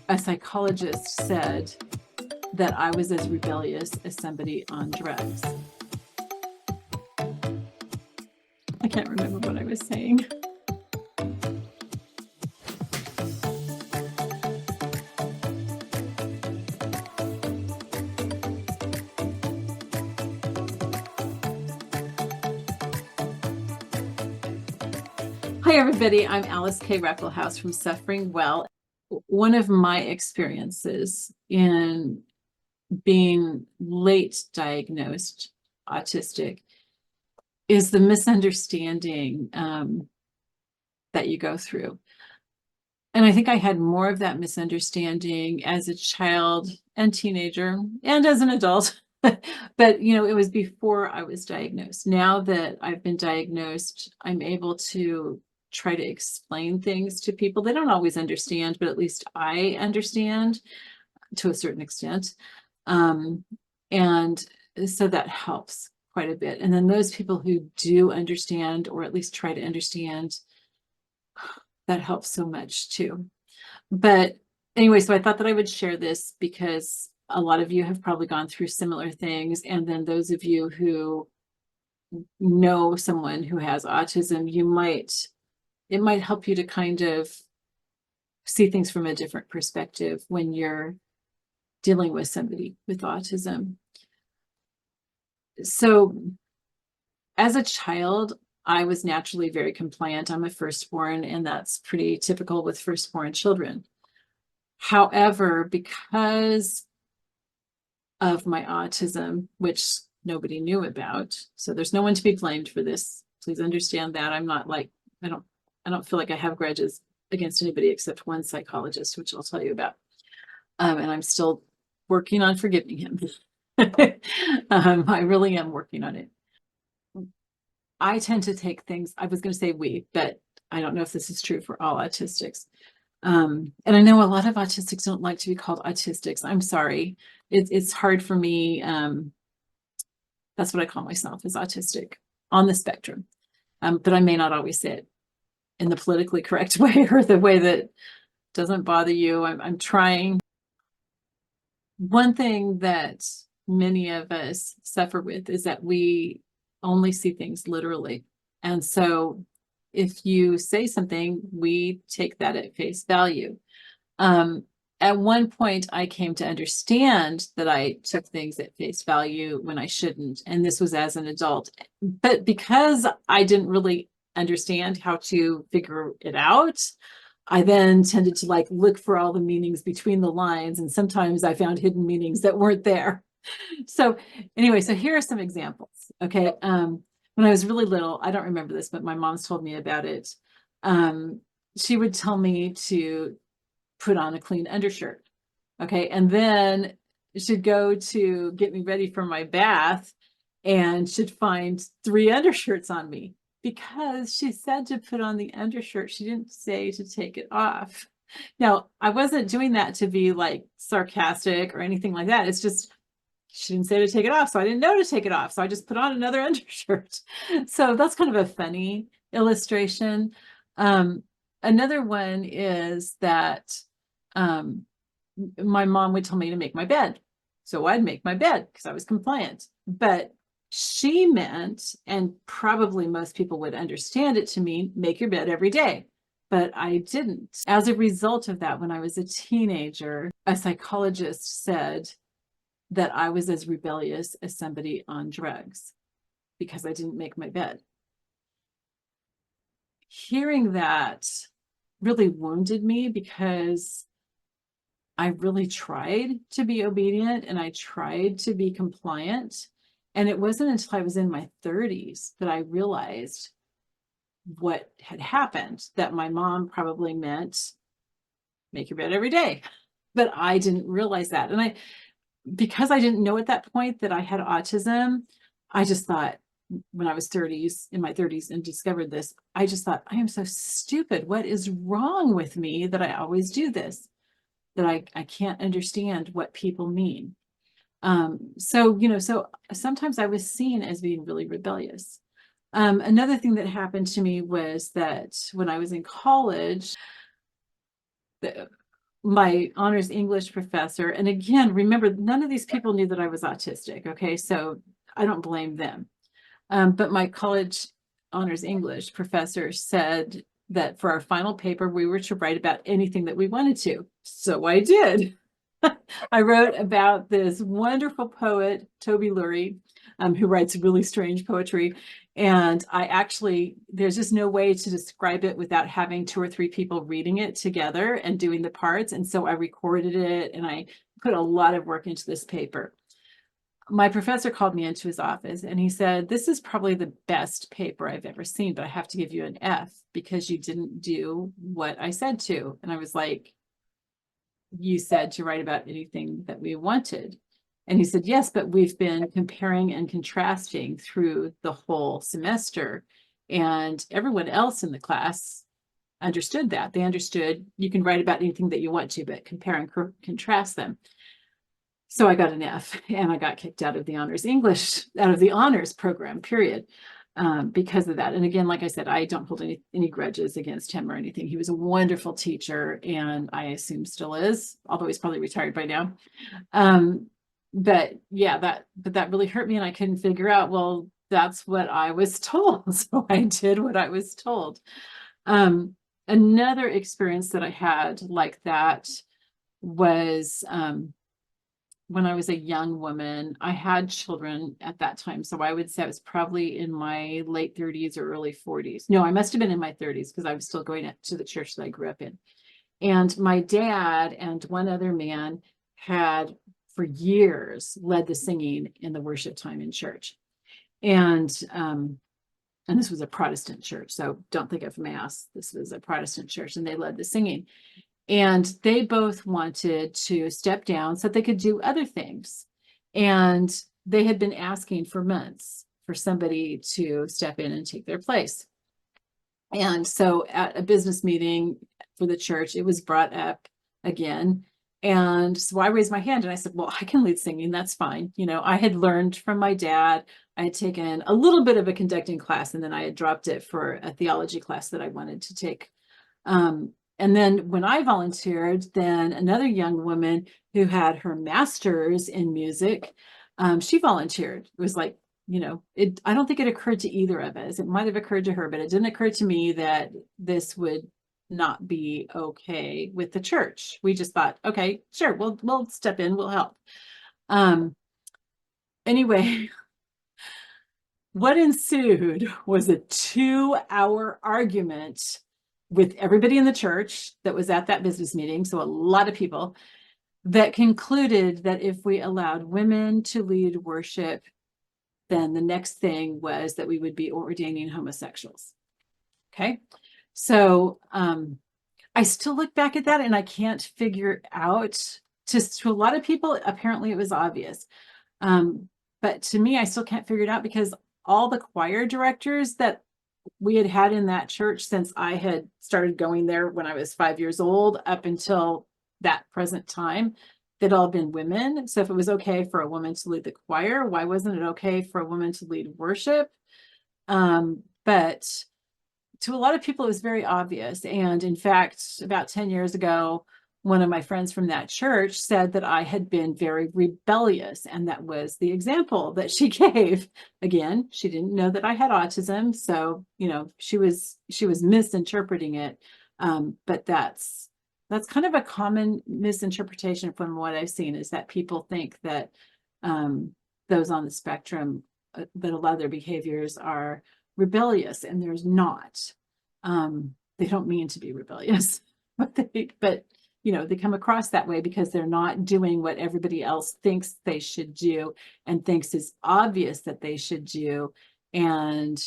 a psychologist said that I was as rebellious as somebody on drugs. I can't remember what I was saying. Hi, everybody. I'm Alice K. Reckelhaus from SufferingWell. One of my experiences in being late diagnosed autistic is the misunderstanding that you go through. And I think I had more of that misunderstanding as a child and teenager and as an adult. But, it was before I was diagnosed. Now that I've been diagnosed, I'm able to try to explain things to people. They don't always understand, but at least I understand to a certain extent. And so that helps quite a bit. And then those people who do understand, or at least try to understand, that helps so much too. But anyway, so I thought that I would share this because a lot of you have probably gone through similar things. And then those of you who know someone who has autism, it might help you to kind of see things from a different perspective when you're dealing with somebody with autism. So as a child, I was naturally very compliant. I'm a firstborn, and that's pretty typical with firstborn children. However, because of my autism, which nobody knew about, so there's no one to be blamed for this. Please understand that. I'm not like, I don't feel like I have grudges against anybody except one psychologist, which I'll tell you about. And I'm still working on forgiving him. I really am working on it. I tend to take things, I was going to say we, but I don't know if this is true for all autistics. And I know a lot of autistics don't like to be called autistics. I'm sorry. It's hard for me. That's what I call myself, is autistic on the spectrum. But I may not always say it in the politically correct way or the way that doesn't bother you. I'm trying. One thing that many of us suffer with is that we only see things literally. And so if you say something, we take that at face value. At one point, I came to understand that I took things at face value when I shouldn't. And this was as an adult. But because I didn't really understand how to figure it out, I then tended to look for all the meanings between the lines. And sometimes I found hidden meanings that weren't there. So anyway, so here are some examples. Okay. When I was really little, I don't remember this, but my mom's told me about it. She would tell me to put on a clean undershirt. Okay. And then she'd go to get me ready for my bath and she'd find 3 undershirts on me because she said to put on the undershirt. She didn't say to take it off. Now, I wasn't doing that to be sarcastic or anything like that. It's just, she didn't say to take it off, so I didn't know to take it off. So I just put on another undershirt. So that's kind of a funny illustration. Another one is that my mom would tell me to make my bed. So I'd make my bed because I was compliant. But she meant, and probably most people would understand it to mean, make your bed every day. But I didn't. As a result of that, when I was a teenager, a psychologist said that I was as rebellious as somebody on drugs because I didn't make my bed. Hearing that really wounded me because I really tried to be obedient and I tried to be compliant. And it wasn't until I was in my 30s that I realized what had happened, that my mom probably meant make your bed every day. But I didn't realize that. And because I didn't know at that point that I had autism, I just thought, when I was in my 30s and discovered this, I just thought, I am so stupid. What is wrong with me that I always do this? That I can't understand what people mean. So sometimes I was seen as being really rebellious. Another thing that happened to me was that when I was in college, my honors English professor, and again, remember, none of these people knew that I was autistic. Okay. So I don't blame them. But my college honors English professor said that for our final paper, we were to write about anything that we wanted to. So I did. I wrote about this wonderful poet, Toby Lurie, who writes really strange poetry. And there's just no way to describe it without having 2 or 3 people reading it together and doing the parts. And so I recorded it and I put a lot of work into this paper. My professor called me into his office and he said, "This is probably the best paper I've ever seen, but I have to give you an F because you didn't do what I said to." And I was like, "You said to write about anything that we wanted." And he said, "Yes, but we've been comparing and contrasting through the whole semester. And everyone else in the class understood that. They understood you can write about anything that you want to, but compare and contrast them." So I got an F and I got kicked out of the honors program, period, because of that. And again, like I said, I don't hold any grudges against him or anything. He was a wonderful teacher and I assume still is, although he's probably retired by now. But yeah, that really hurt me and I couldn't figure out, well, that's what I was told. So I did what I was told. Another experience that I had like that was, when I was a young woman. I had children at that time. So I would say I was probably in my late 30s or early 40s. No, I must have been in my 30s because I was still going to the church that I grew up in. And my dad and one other man had for years led the singing in the worship time in church. And this was a Protestant church. So don't think of Mass. This was a Protestant church and they led the singing. And they both wanted to step down so that they could do other things. And they had been asking for months for somebody to step in and take their place. And so at a business meeting for the church, it was brought up again. And so I raised my hand and I said, "Well, I can lead singing. That's fine." I had learned from my dad. I had taken a little bit of a conducting class and then I had dropped it for a theology class that I wanted to take. And then when I volunteered, then another young woman who had her master's in music, she volunteered. It was like, I don't think it occurred to either of us. It might have occurred to her, but it didn't occur to me that this would not be okay with the church. We just thought, okay, sure, we'll step in, we'll help. Anyway, what ensued was a 2-hour argument with everybody in the church that was at that business meeting. So a lot of people that concluded that if we allowed women to lead worship, then the next thing was that we would be ordaining homosexuals. Okay. So, I still look back at that and I can't figure out, to a lot of people, apparently it was obvious. But to me, I still can't figure it out because all the choir directors that we had had in that church since I had started going there when I was 5 years old up until that present time, they'd all been women. So if it was okay for a woman to lead the choir, why wasn't it okay for a woman to lead worship? But to a lot of people, it was very obvious. And in fact, about 10 years ago, one of my friends from that church said that I had been very rebellious. And that was the example that she gave. Again, she didn't know that I had autism. So, she was misinterpreting it. But that's kind of a common misinterpretation from what I've seen, is that people think that those on the spectrum, that a lot of their behaviors are rebellious, and there's not. They don't mean to be rebellious, but they come across that way because they're not doing what everybody else thinks they should do and thinks is obvious that they should do. And,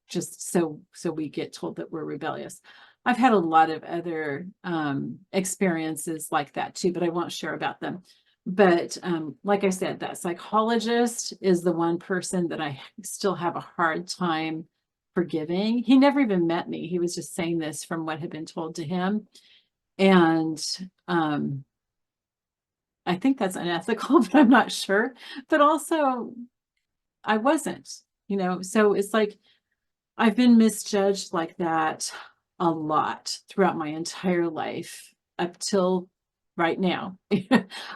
just so we get told that we're rebellious. I've had a lot of other experiences like that too, but I won't share about them. But like I said, that psychologist is the one person that I still have a hard time forgiving. He never even met me. He was just saying this from what had been told to him. And I think that's unethical, but I'm not sure. But also, I wasn't, so it's like I've been misjudged like that a lot throughout my entire life. up till right now.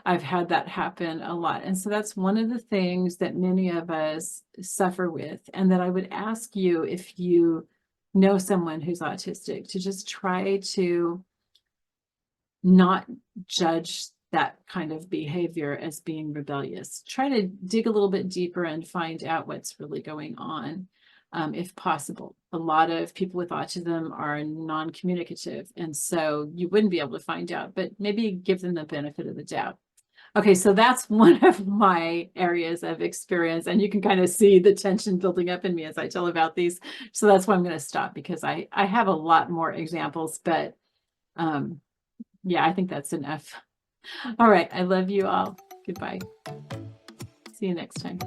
I've had that happen a lot. And so that's one of the things that many of us suffer with. And that I would ask you, if you know someone who's autistic, to just try to not judge that kind of behavior as being rebellious. Try to dig a little bit deeper and find out what's really going on, if possible. A lot of people with autism are non-communicative, and so you wouldn't be able to find out, but maybe give them the benefit of the doubt. Okay, so that's one of my areas of experience, and you can kind of see the tension building up in me as I tell about these. So that's why I'm going to stop, because I have a lot more examples, but yeah, I think that's enough. All right. I love you all. Goodbye. See you next time.